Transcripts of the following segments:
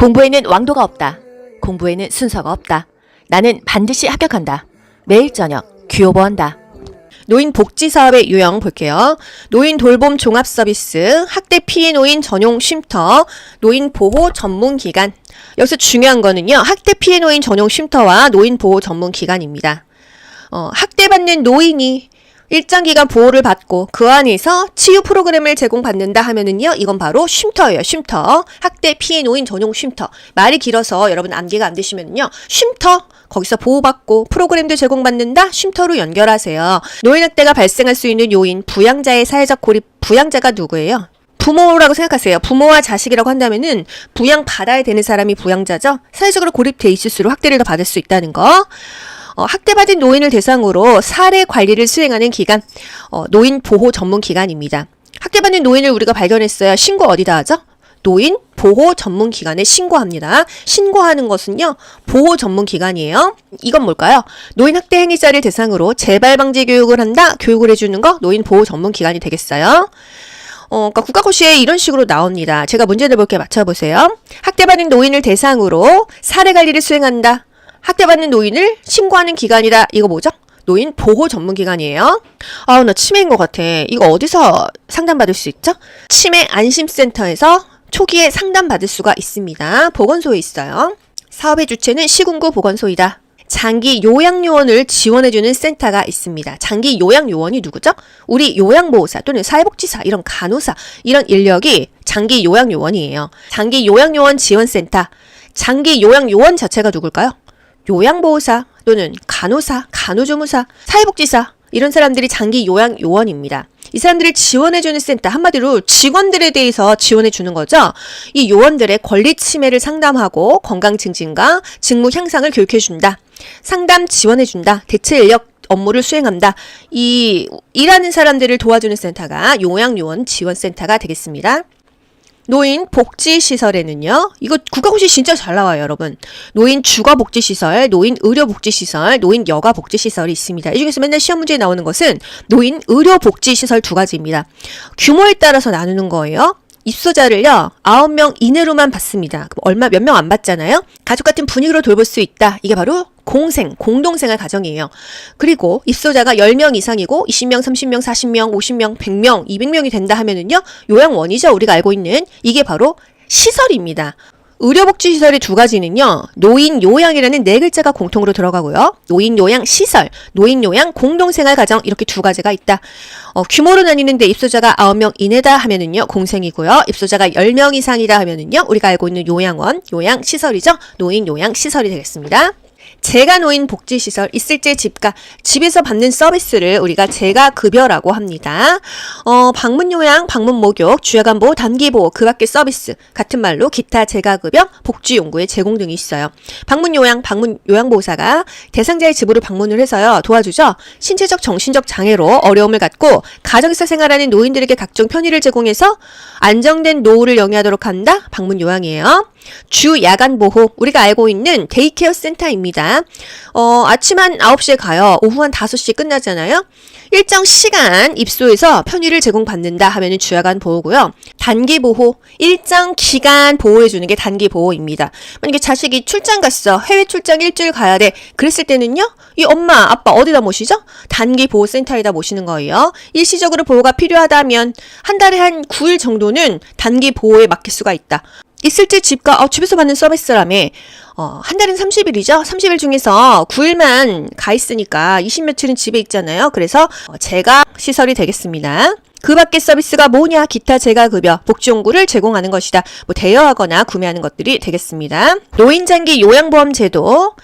공부에는 왕도가 없다. 공부에는 순서가 없다. 나는 반드시 합격한다. 매일 저녁 귀요보한다. 노인 복지 사업의 유형 볼게요. 노인 돌봄 종합 서비스, 학대 피해 노인 전용 쉼터, 노인 보호 전문 기관. 여기서 중요한 거는요. 학대 피해 노인 전용 쉼터와 노인 보호 전문 기관입니다. 학대받는 노인이 일정 기간 보호를 받고 그 안에서 치유 프로그램을 제공받는다 하면은요. 이건 바로 쉼터예요. 쉼터. 학대 피해 노인 전용 쉼터. 말이 길어서 여러분 암기가 안 되시면요. 쉼터. 거기서 보호받고 프로그램도 제공받는다. 쉼터로 연결하세요. 노인학대가 발생할 수 있는 요인, 부양자의 사회적 고립. 부양자가 누구예요? 부모라고 생각하세요. 부모와 자식이라고 한다면은 부양받아야 되는 사람이 부양자죠. 사회적으로 고립돼 있을수록 학대를 더 받을 수 있다는 거. 학대받은 노인을 대상으로 사례 관리를 수행하는 기관, 노인 보호 전문 기관입니다. 학대받는 노인을 우리가 발견했어요. 신고 어디다 하죠? 노인 보호 전문 기관에 신고합니다. 신고하는 것은요, 보호 전문 기관이에요. 이건 뭘까요? 노인 학대 행위자를 대상으로 재발 방지 교육을 한다. 교육을 해주는 거 노인 보호 전문 기관이 되겠어요. 그러니까 국가고시에 이런 식으로 나옵니다. 제가 문제 내볼게 맞춰보세요. 학대받는 노인을 대상으로 사례 관리를 수행한다. 학대받는 노인을 신고하는 기관이다. 이거 뭐죠? 노인 보호 전문 기관이에요. 나 치매인 것 같아. 이거 어디서 상담받을 수 있죠? 치매 안심센터에서 초기에 상담받을 수가 있습니다. 보건소에 있어요. 사업의 주체는 시군구 보건소이다. 장기 요양요원을 지원해주는 센터가 있습니다. 장기 요양요원이 누구죠? 우리 요양보호사 또는 사회복지사, 이런 간호사, 이런 인력이 장기 요양요원이에요. 장기 요양요원 지원센터. 장기 요양요원 자체가 누굴까요? 요양보호사 또는 간호사, 간호조무사, 사회복지사, 이런 사람들이 장기 요양요원입니다. 이 사람들을 지원해주는 센터, 한마디로 직원들에 대해서 지원해주는 거죠. 이 요원들의 권리 침해를 상담하고 건강 증진과 직무 향상을 교육해준다. 상담 지원해준다. 대체 인력 업무를 수행한다. 이 일하는 사람들을 도와주는 센터가 요양요원 지원센터가 되겠습니다. 노인 복지시설에는요, 이거 국가고시 진짜 잘 나와요, 여러분. 노인 주거복지시설, 노인 의료복지시설, 노인 여가복지시설이 있습니다. 이 중에서 맨날 시험 문제에 나오는 것은 노인 의료복지시설 두 가지입니다. 규모에 따라서 나누는 거예요. 입소자를요, 9명 이내로만 받습니다. 몇 명 안 받잖아요? 가족 같은 분위기로 돌볼 수 있다. 이게 바로 공동생활 가정이에요. 그리고 입소자가 10명 이상이고 20명, 30명, 40명, 50명, 100명, 200명이 된다 하면은요, 요양원이죠. 우리가 알고 있는. 이게 바로 시설입니다. 의료복지시설의 두 가지는요, 노인요양이라는 네 글자가 공통으로 들어가고요. 노인요양시설, 노인요양 공동생활가정, 이렇게 두 가지가 있다. 규모로 나뉘는데 입소자가 9명 이내다 하면은요, 공생이고요. 입소자가 10명 이상이다 하면은요, 우리가 알고 있는 요양원, 요양시설이죠. 노인요양시설이 되겠습니다. 재가노인 복지시설, 있을 때 집가, 집에서 받는 서비스를 우리가 재가급여라고 합니다. 방문요양, 방문목욕, 주야간보호, 단기보호, 그 밖의 서비스, 같은 말로 기타 재가급여, 복지용구의 제공 등이 있어요. 방문요양, 요양보호사가 대상자의 집으로 방문을 해서요, 도와주죠. 신체적, 정신적 장애로 어려움을 갖고 가정에서 생활하는 노인들에게 각종 편의를 제공해서 안정된 노후를 영위하도록 한다. 방문요양이에요. 주야간보호, 우리가 알고 있는 데이케어 센터입니다. 아침 한 9시에 가요. 오후 한 5시에 끝나잖아요. 일정 시간 입소해서 편의를 제공받는다 하면은 주야간 보호고요. 단기 보호, 일정 기간 보호해주는 게 단기 보호입니다. 만약에 자식이 출장 갔어. 해외 출장 일주일 가야 돼. 그랬을 때는요, 이 엄마, 아빠 어디다 모시죠? 단기 보호센터에다 모시는 거예요. 일시적으로 보호가 필요하다면 한 달에 한 9일 정도는 단기 보호에 맡길 수가 있다. 있을 때 집가, 집에서 받는 서비스라며, 한 달은 30일이죠? 30일 중에서 9일만 가 있으니까 20며칠은 집에 있잖아요. 그래서 재가 시설이 되겠습니다. 그 밖의 서비스가 뭐냐? 기타 재가급여, 복지용구를 제공하는 것이다. 대여하거나 구매하는 것들이 되겠습니다. 노인장기 요양보험제도,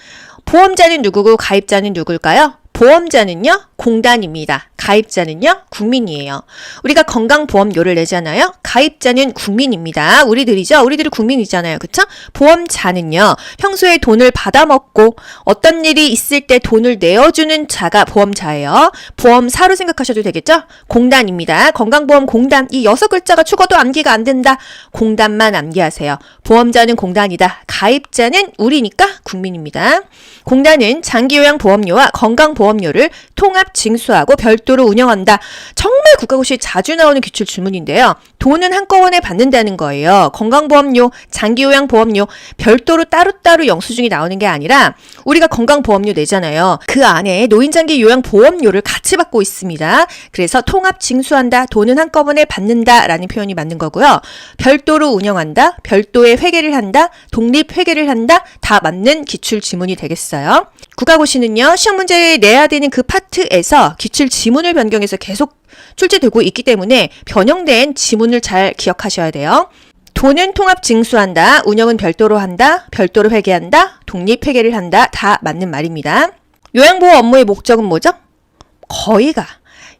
보험자는 누구고 가입자는 누굴까요? 보험자는요, 공단입니다. 가입자는요, 국민이에요. 우리가 건강보험료를 내잖아요. 가입자는 국민입니다. 우리들이죠. 우리들이 국민이잖아요. 그쵸? 보험자는요, 평소에 돈을 받아먹고 어떤 일이 있을 때 돈을 내어주는 자가 보험자예요. 보험사로 생각하셔도 되겠죠? 공단입니다. 건강보험공단, 이 6글자가 죽어도 암기가 안 된다. 공단만 암기하세요. 보험자는 공단이다. 가입자는 우리니까 국민입니다. 공단은 장기요양보험료와 건강보험 건강보험료를 통합 징수하고 별도로 운영한다. 정말 국가고시에 자주 나오는 기출 질문인데요. 돈은 한꺼번에 받는다는 거예요. 건강보험료, 장기요양보험료 별도로 따로따로 영수증이 나오는 게 아니라 우리가 건강보험료 내잖아요. 그 안에 노인장기요양보험료를 같이 받고 있습니다. 그래서 통합 징수한다, 돈은 한꺼번에 받는다 라는 표현이 맞는 거고요. 별도로 운영한다, 별도의 회계를 한다, 독립회계를 한다, 다 맞는 기출 지문이 되겠어요. 국가고시는요, 시험 문제에 내야 되는 그 파트에서 기출 지문을 변경해서 계속 출제되고 있기 때문에 변형된 지문을 잘 기억하셔야 돼요. 돈은 통합 징수한다, 운영은 별도로 한다, 별도로 회계한다, 독립회계를 한다, 다 맞는 말입니다. 요양보호 업무의 목적은 뭐죠? 거의가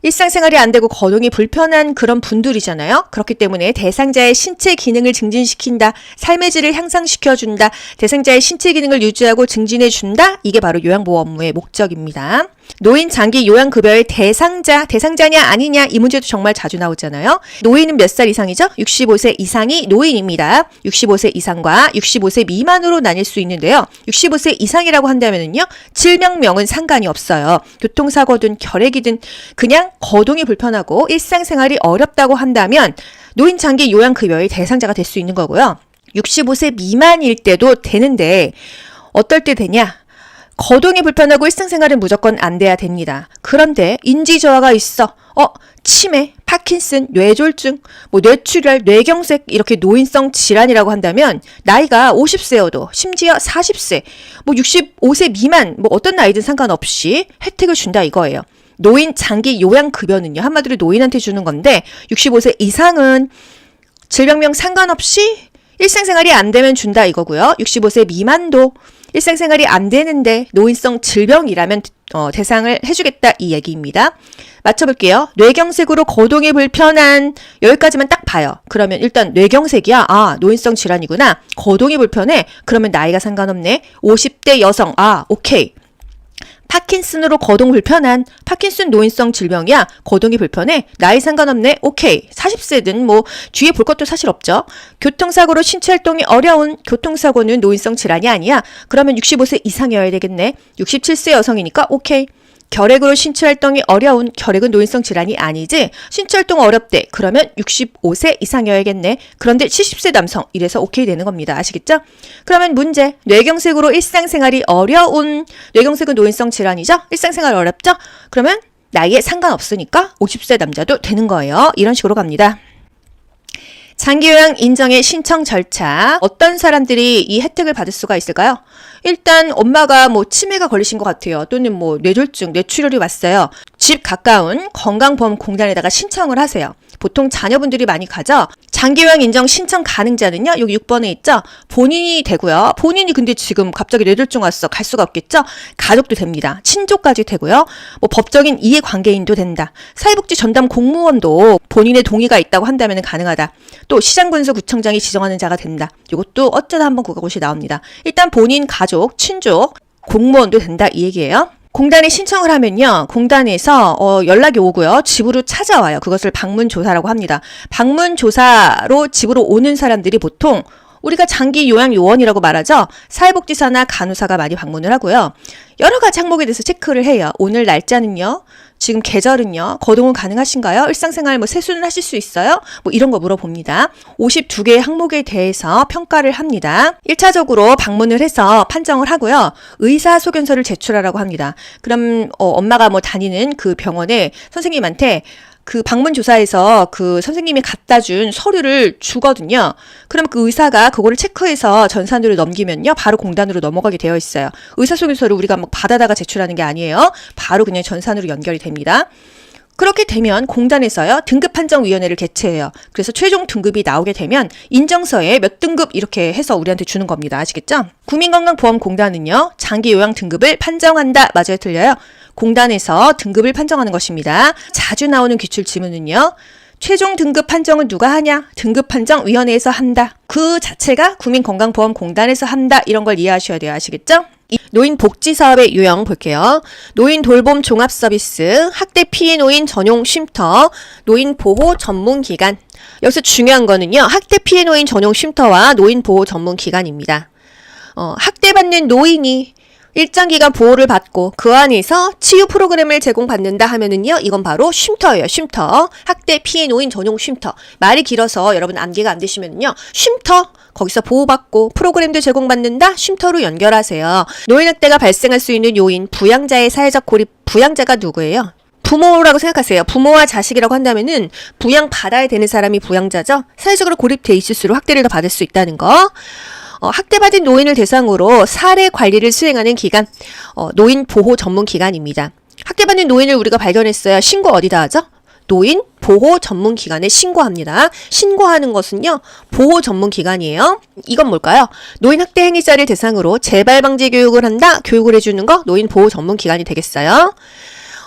일상생활이 안 되고 거동이 불편한 그런 분들이잖아요. 그렇기 때문에 대상자의 신체 기능을 증진시킨다, 삶의 질을 향상시켜준다, 대상자의 신체 기능을 유지하고 증진해준다. 이게 바로 요양보호 업무의 목적입니다. 노인 장기 요양급여의 대상자냐 아니냐 이 문제도 정말 자주 나오잖아요. 노인은 몇 살 이상이죠? 65세 이상이 노인입니다. 65세 이상과 65세 미만으로 나뉠 수 있는데요. 65세 이상이라고 한다면요, 질병명은 상관이 없어요. 교통사고든 결핵이든 그냥 거동이 불편하고 일상생활이 어렵다고 한다면 노인 장기 요양급여의 대상자가 될 수 있는 거고요. 65세 미만일 때도 되는데 어떨 때 되냐? 거동이 불편하고 일상생활은 무조건 안 돼야 됩니다. 그런데 인지저하가 있어. 치매, 파킨슨, 뇌졸중, 뇌출혈, 뇌경색 이렇게 노인성 질환이라고 한다면 나이가 50세여도 심지어 40세, 65세 미만 어떤 나이든 상관없이 혜택을 준다 이거예요. 노인 장기 요양급여는요, 한마디로 노인한테 주는 건데 65세 이상은 질병명 상관없이 일상생활이 안 되면 준다 이거고요. 65세 미만도 일상생활이 안 되는데 노인성 질병이라면 대상을 해주겠다 이 얘기입니다. 맞춰볼게요. 뇌경색으로 거동이 불편한, 여기까지만 딱 봐요. 그러면 일단 뇌경색이야. 노인성 질환이구나. 거동이 불편해. 그러면 나이가 상관없네. 50대 여성. 오케이. 파킨슨으로 거동 불편한, 파킨슨 노인성 질병이야. 거동이 불편해. 나이 상관없네. 오케이. 40세든 뒤에 볼 것도 사실 없죠. 교통사고로 신체활동이 어려운, 교통사고는 노인성 질환이 아니야. 그러면 65세 이상이어야 되겠네. 67세 여성이니까 오케이. 결핵으로 신체활동이 어려운, 결핵은 노인성 질환이 아니지. 신체활동 어렵대. 그러면 65세 이상이어야겠네. 그런데 70세 남성. 이래서 오케이 되는 겁니다. 아시겠죠? 그러면 문제. 뇌경색으로 일상생활이 어려운, 뇌경색은 노인성 질환이죠? 일상생활 어렵죠? 그러면 나이에 상관없으니까 50세 남자도 되는 거예요. 이런 식으로 갑니다. 장기요양 인정의 신청 절차. 어떤 사람들이 이 혜택을 받을 수가 있을까요? 일단 엄마가 치매가 걸리신 것 같아요. 또는 뇌졸중, 뇌출혈이 왔어요. 집 가까운 건강보험공단에다가 신청을 하세요. 보통 자녀분들이 많이 가죠. 장기요양 인정 신청 가능자는요, 여기 6번에 있죠. 본인이 되고요. 본인이 근데 지금 갑자기 뇌졸중 왔어. 갈 수가 없겠죠. 가족도 됩니다. 친족까지 되고요. 법적인 이해관계인도 된다. 사회복지 전담 공무원도 본인의 동의가 있다고 한다면 가능하다. 또 시장군수구청장이 지정하는 자가 된다. 이것도 어쩌다 한번 국가고시 나옵니다. 일단 본인 가족, 친족, 공무원도 된다 이 얘기예요. 공단에 신청을 하면요, 공단에서 연락이 오고요, 집으로 찾아와요. 그것을 방문조사라고 합니다. 방문조사로 집으로 오는 사람들이 보통 우리가 장기요양요원이라고 말하죠. 사회복지사나 간호사가 많이 방문을 하고요. 여러 가지 항목에 대해서 체크를 해요. 오늘 날짜는요, 지금 계절은요, 거동은 가능하신가요? 일상생활 세수는 하실 수 있어요? 이런 거 물어봅니다. 52개의 항목에 대해서 평가를 합니다. 1차적으로 방문을 해서 판정을 하고요. 의사소견서를 제출하라고 합니다. 그럼 엄마가 다니는 그 병원에 선생님한테 그 방문조사에서 그 선생님이 갖다 준 서류를 주거든요. 그럼 그 의사가 그거를 체크해서 전산으로 넘기면요, 바로 공단으로 넘어가게 되어 있어요. 의사소견서를 우리가 받아다가 제출하는 게 아니에요. 바로 그냥 전산으로 연결이 됩니다. 그렇게 되면 공단에서요, 등급판정위원회를 개최해요. 그래서 최종 등급이 나오게 되면 인정서에 몇 등급 이렇게 해서 우리한테 주는 겁니다. 아시겠죠? 국민건강보험공단은요, 장기요양 등급을 판정한다. 맞아요, 틀려요? 공단에서 등급을 판정하는 것입니다. 자주 나오는 기출 지문은요, 최종 등급 판정은 누가 하냐? 등급판정위원회에서 한다. 그 자체가 국민건강보험공단에서 한다. 이런 걸 이해하셔야 돼요. 아시겠죠? 노인복지사업의 유형 볼게요. 노인돌봄 종합서비스, 학대 피해 노인 전용 쉼터, 노인보호 전문기관. 여기서 중요한 거는요, 학대 피해 노인 전용 쉼터와 노인보호 전문기관입니다. 학대받는 노인이 일정 기간 보호를 받고 그 안에서 치유 프로그램을 제공받는다 하면은요, 이건 바로 쉼터예요. 쉼터. 학대 피해 노인 전용 쉼터. 말이 길어서 여러분 암기가 안 되시면은요, 쉼터 거기서 보호받고 프로그램도 제공받는다, 쉼터로 연결하세요. 노인 학대가 발생할 수 있는 요인, 부양자의 사회적 고립. 부양자가 누구예요? 부모라고 생각하세요. 부모와 자식이라고 한다면은 부양받아야 되는 사람이 부양자죠. 사회적으로 고립돼 있을수록 학대를 더 받을 수 있다는 거. 학대받은 노인을 대상으로 사례 관리를 수행하는 기관, 노인 보호 전문 기관입니다. 학대받는 노인을 우리가 발견했어요. 신고 어디다 하죠? 노인 보호 전문 기관에 신고합니다. 신고하는 것은요, 보호 전문 기관이에요. 이건 뭘까요? 노인 학대 행위자를 대상으로 재발 방지 교육을 한다, 교육을 해주는 거 노인 보호 전문 기관이 되겠어요.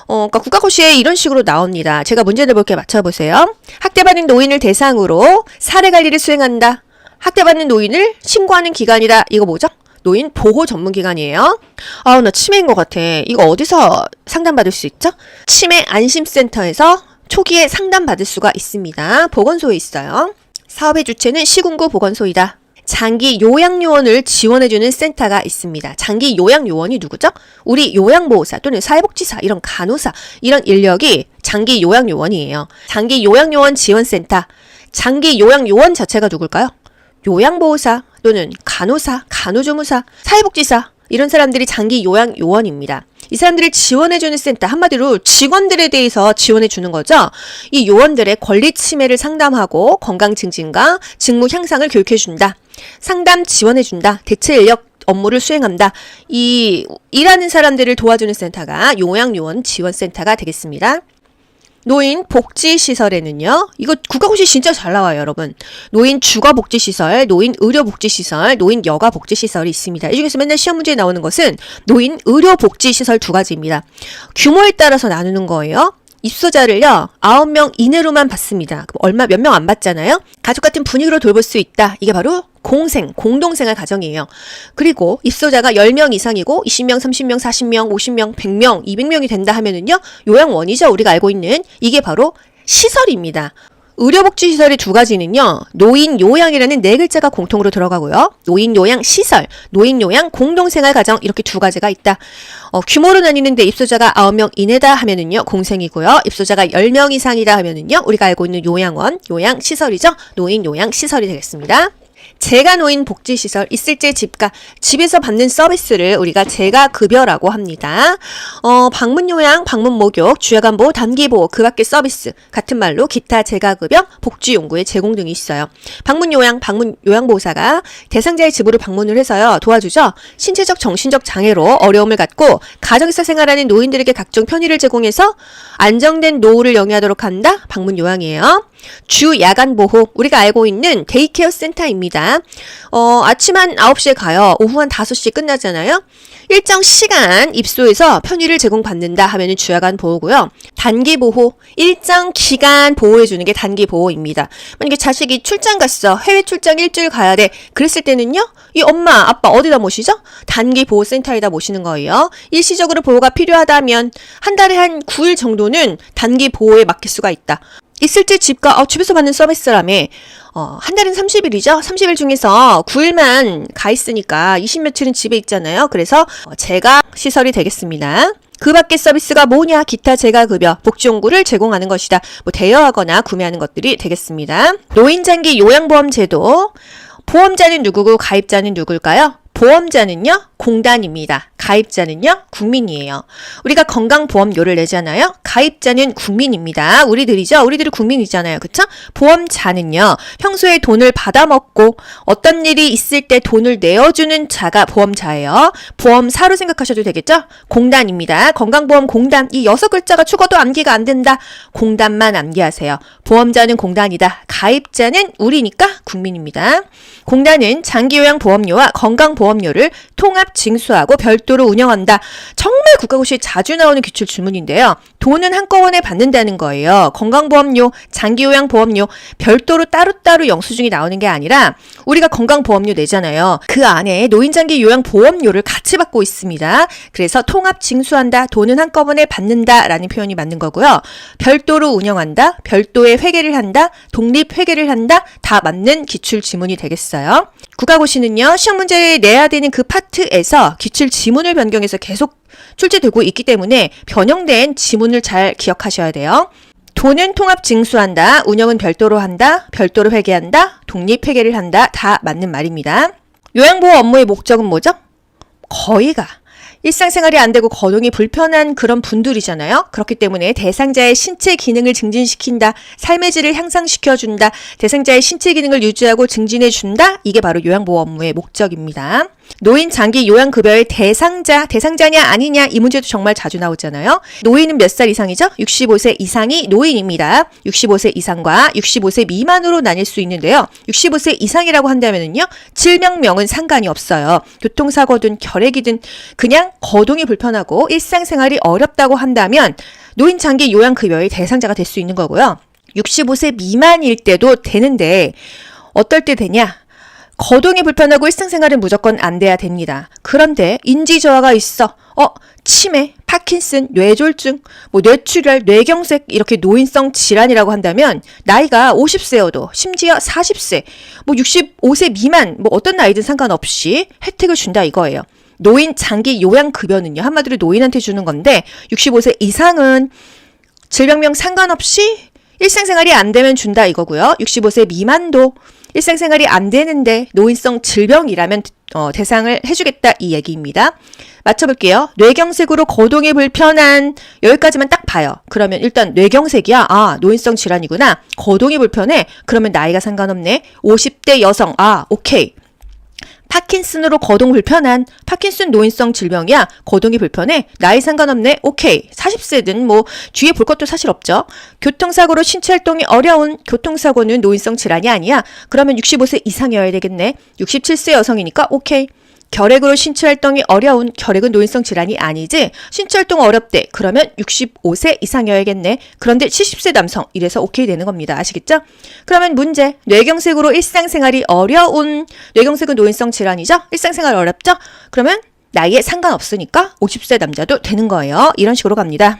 그러니까 국가고시에 이런 식으로 나옵니다. 제가 문제 내볼게 맞춰보세요. 학대받는 노인을 대상으로 사례 관리를 수행한다. 학대받는 노인을 신고하는 기관이다. 이거 뭐죠? 노인 보호 전문 기관이에요. 나 치매인 것 같아. 이거 어디서 상담받을 수 있죠? 치매 안심센터에서 초기에 상담받을 수가 있습니다. 보건소에 있어요. 사업의 주체는 시군구 보건소이다. 장기 요양요원을 지원해주는 센터가 있습니다. 장기 요양요원이 누구죠? 우리 요양보호사 또는 사회복지사, 이런 간호사, 이런 인력이 장기 요양요원이에요. 장기 요양요원 지원센터. 장기 요양요원 자체가 누굴까요? 요양보호사 또는 간호사, 간호조무사, 사회복지사, 이런 사람들이 장기 요양요원입니다. 이 사람들을 지원해주는 센터, 한마디로 직원들에 대해서 지원해주는 거죠. 이 요원들의 권리 침해를 상담하고 건강 증진과 직무 향상을 교육해준다. 상담 지원해준다. 대체 인력 업무를 수행한다. 이 일하는 사람들을 도와주는 센터가 요양요원 지원센터가 되겠습니다. 노인 복지시설에는요, 이거 국가고시 진짜 잘 나와요, 여러분. 노인 주거복지시설, 노인 의료복지시설, 노인 여가복지시설이 있습니다. 이 중에서 맨날 시험 문제에 나오는 것은 노인 의료복지시설 2가지입니다. 규모에 따라서 나누는 거예요. 입소자를요, 9명 이내로만 받습니다. 몇 명 안 받잖아요? 가족 같은 분위기로 돌볼 수 있다. 이게 바로 공동생활 가정이에요. 그리고 입소자가 10명 이상이고 20명, 30명, 40명, 50명, 100명, 200명이 된다 하면은요, 요양원이죠. 우리가 알고 있는. 이게 바로 시설입니다. 의료복지시설의 2가지는요, 노인요양이라는 4글자가 공통으로 들어가고요. 노인요양시설, 노인요양 공동생활가정, 이렇게 2가지가 있다. 규모로 나뉘는데 입소자가 9명 이내다 하면은요, 공생이고요. 입소자가 10명 이상이다 하면은요, 우리가 알고 있는 요양원, 요양시설이죠. 노인요양시설이 되겠습니다. 재가노인 복지시설, 있을제 집가, 집에서 받는 서비스를 우리가 재가급여라고 합니다. 방문요양, 방문목욕, 주야간보호, 단기보호, 그 밖의 서비스, 같은 말로 기타 재가급여, 복지용구의 제공 등이 있어요. 방문요양, 방문요양보호사가 대상자의 집으로 방문을 해서요, 도와주죠. 신체적, 정신적 장애로 어려움을 갖고 가정에서 생활하는 노인들에게 각종 편의를 제공해서 안정된 노후를 영위하도록 한다. 방문요양이에요. 주야간보호, 우리가 알고 있는 데이케어 센터입니다. 아침 한 9시에 가요. 오후 한 5시에 끝나잖아요. 일정 시간 입소해서 편의를 제공받는다 하면은 주야간 보호고요. 단기 보호, 일정 기간 보호해주는 게 단기 보호입니다. 만약에 자식이 출장 갔어. 해외 출장 일주일 가야 돼. 그랬을 때는요, 이 엄마, 아빠 어디다 모시죠? 단기 보호센터에다 모시는 거예요. 일시적으로 보호가 필요하다면 한 달에 한 9일 정도는 단기 보호에 맡길 수가 있다. 있을지 집과 집에서 받는 서비스라며 한 달은 30일이죠. 30일 중에서 9일만 가 있으니까 20며칠은 집에 있잖아요. 그래서 재가 시설이 되겠습니다. 그 밖의 서비스가 뭐냐? 기타 재가급여, 복지용구를 제공하는 것이다. 대여하거나 구매하는 것들이 되겠습니다. 노인장기 요양보험제도, 보험자는 누구고 가입자는 누굴까요? 보험자는요, 공단입니다. 가입자는요, 국민이에요. 우리가 건강보험료를 내잖아요. 가입자는 국민입니다. 우리들이죠. 우리들이 국민이잖아요. 그쵸? 보험자는요, 평소에 돈을 받아먹고 어떤 일이 있을 때 돈을 내어주는 자가 보험자예요. 보험사로 생각하셔도 되겠죠? 공단입니다. 건강보험 공단. 이 6글자가 죽어도 암기가 안 된다. 공단만 암기하세요. 보험자는 공단이다. 가입자는 우리니까 국민입니다. 공단은 장기요양보험료와 건강보험료를 통합 징수하고 별도로 운영한다. 정말 국가고시에 자주 나오는 기출 질문인데요. 돈은 한꺼번에 받는다는 거예요. 건강보험료, 장기요양보험료 별도로 따로따로 영수증이 나오는 게 아니라 우리가 건강보험료 내잖아요. 그 안에 노인장기 요양보험료를 같이 받고 있습니다. 그래서 통합 징수한다, 돈은 한꺼번에 받는다라는 표현이 맞는 거고요. 별도로 운영한다, 별도의 회계를 한다, 독립회계를 한다, 다 맞는 기출 지문이 되겠어요. 국가고시는요, 시험 문제 내야 되는 그 파트에서 기출 지문을 변경해서 계속 출제되고 있기 때문에 변형된 지문을 잘 기억하셔야 돼요. 돈은 통합 징수한다. 운영은 별도로 한다. 별도로 회계한다. 독립회계를 한다. 다 맞는 말입니다. 요양보호 업무의 목적은 뭐죠? 거의가 일상생활이 안 되고 거동이 불편한 그런 분들이잖아요. 그렇기 때문에 대상자의 신체 기능을 증진시킨다. 삶의 질을 향상시켜준다. 대상자의 신체 기능을 유지하고 증진해준다. 이게 바로 요양보호 업무의 목적입니다. 노인 장기 요양급여의 대상자냐 아니냐 이 문제도 정말 자주 나오잖아요. 노인은 몇 살 이상이죠? 65세 이상이 노인입니다. 65세 이상과 65세 미만으로 나뉠 수 있는데요. 65세 이상이라고 한다면요. 질병명은 상관이 없어요. 교통사고든 결핵이든 그냥 거동이 불편하고 일상생활이 어렵다고 한다면 노인 장기 요양급여의 대상자가 될 수 있는 거고요. 65세 미만일 때도 되는데 어떨 때 되냐? 거동이 불편하고 일상생활은 무조건 안 돼야 됩니다. 그런데 인지저하가 있어. 치매, 파킨슨, 뇌졸중, 뇌출혈, 뇌경색 이렇게 노인성 질환이라고 한다면 나이가 50세여도 심지어 40세, 65세 미만 어떤 나이든 상관없이 혜택을 준다 이거예요. 노인 장기 요양급여는요. 한마디로 노인한테 주는 건데 65세 이상은 질병명 상관없이 일상생활이 안 되면 준다 이거고요. 65세 미만도 일상생활이 안 되는데 노인성 질병이라면 대상을 해주겠다 이 얘기입니다. 맞춰볼게요. 뇌경색으로 거동이 불편한 여기까지만 딱 봐요. 그러면 일단 뇌경색이야. 노인성 질환이구나. 거동이 불편해. 그러면 나이가 상관없네. 50대 여성. 오케이. 파킨슨으로 거동 불편한 파킨슨 노인성 질병이야. 거동이 불편해. 나이 상관없네. 오케이. 40세든 뒤에 볼 것도 사실 없죠. 교통사고로 신체활동이 어려운 교통사고는 노인성 질환이 아니야. 그러면 65세 이상이어야 되겠네. 67세 여성이니까 오케이. 결핵으로 신체활동이 어려운 결핵은 노인성 질환이 아니지. 신체활동 어렵대. 그러면 65세 이상이어야겠네. 그런데 70세 남성 이래서 오케이 되는 겁니다. 아시겠죠? 그러면 문제. 뇌경색으로 일상생활이 어려운 뇌경색은 노인성 질환이죠? 일상생활 어렵죠? 그러면 나이에 상관없으니까 50세 남자도 되는 거예요. 이런 식으로 갑니다.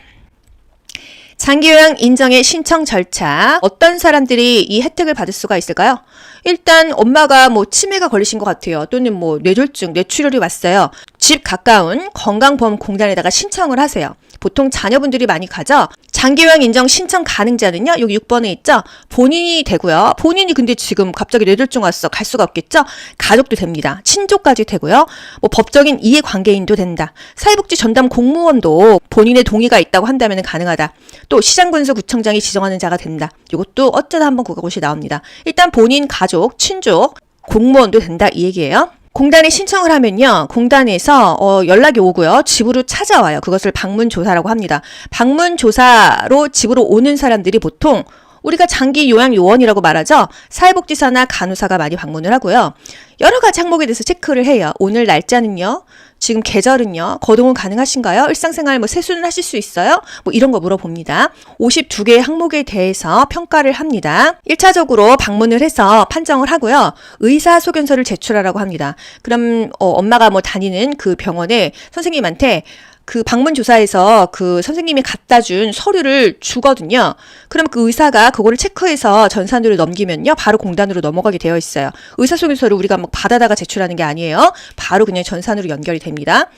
장기요양 인정의 신청 절차. 어떤 사람들이 이 혜택을 받을 수가 있을까요? 일단 엄마가 치매가 걸리신 것 같아요. 또는 뇌졸중, 뇌출혈이 왔어요. 집 가까운 건강보험공단에다가 신청을 하세요. 보통 자녀분들이 많이 가죠. 장기요양 인정 신청 가능자는요. 여기 6번에 있죠. 본인이 되고요. 본인이 근데 지금 갑자기 뇌졸중 왔어. 갈 수가 없겠죠. 가족도 됩니다. 친족까지 되고요. 법적인 이해관계인도 된다. 사회복지 전담 공무원도 본인의 동의가 있다고 한다면 가능하다. 또 시장군수구청장이 지정하는 자가 된다. 이것도 어쩌다 한번 그것이 나옵니다. 일단 본인 가족, 친족, 공무원도 된다 이 얘기예요. 공단에 신청을 하면요. 공단에서 연락이 오고요. 집으로 찾아와요. 그것을 방문조사라고 합니다. 방문조사로 집으로 오는 사람들이 보통 우리가 장기 요양 요원이라고 말하죠. 사회복지사나 간호사가 많이 방문을 하고요. 여러 가지 항목에 대해서 체크를 해요. 오늘 날짜는요. 지금 계절은요. 거동은 가능하신가요? 일상생활 세수는 하실 수 있어요? 이런 거 물어봅니다. 52개의 항목에 대해서 평가를 합니다. 1차적으로 방문을 해서 판정을 하고요. 의사소견서를 제출하라고 합니다. 그럼 엄마가 다니는 그 병원에 선생님한테 그 방문조사에서 그 선생님이 갖다 준 서류를 주거든요. 그럼 그 의사가 그거를 체크해서 전산으로 넘기면요. 바로 공단으로 넘어가게 되어 있어요. 의사소견서를 우리가 받아다가 제출하는 게 아니에요. 바로 그냥 전산으로 연결이 됩니다.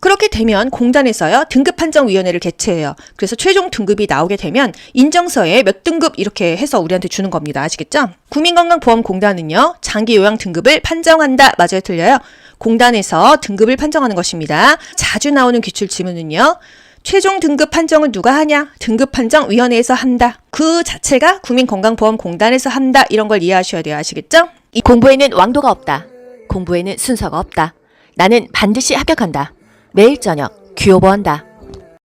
그렇게 되면 공단에서요. 등급판정위원회를 개최해요. 그래서 최종 등급이 나오게 되면 인정서에 몇 등급 이렇게 해서 우리한테 주는 겁니다. 아시겠죠? 국민건강보험공단은요. 장기요양 등급을 판정한다. 맞아요? 틀려요? 공단에서 등급을 판정하는 것입니다. 자주 나오는 기출 지문은요. 최종 등급 판정은 누가 하냐? 등급판정위원회에서 한다. 그 자체가 국민건강보험공단에서 한다. 이런 걸 이해하셔야 돼요. 아시겠죠? 이 공부에는 왕도가 없다. 공부에는 순서가 없다. 나는 반드시 합격한다. 매일 저녁 귀요보한다.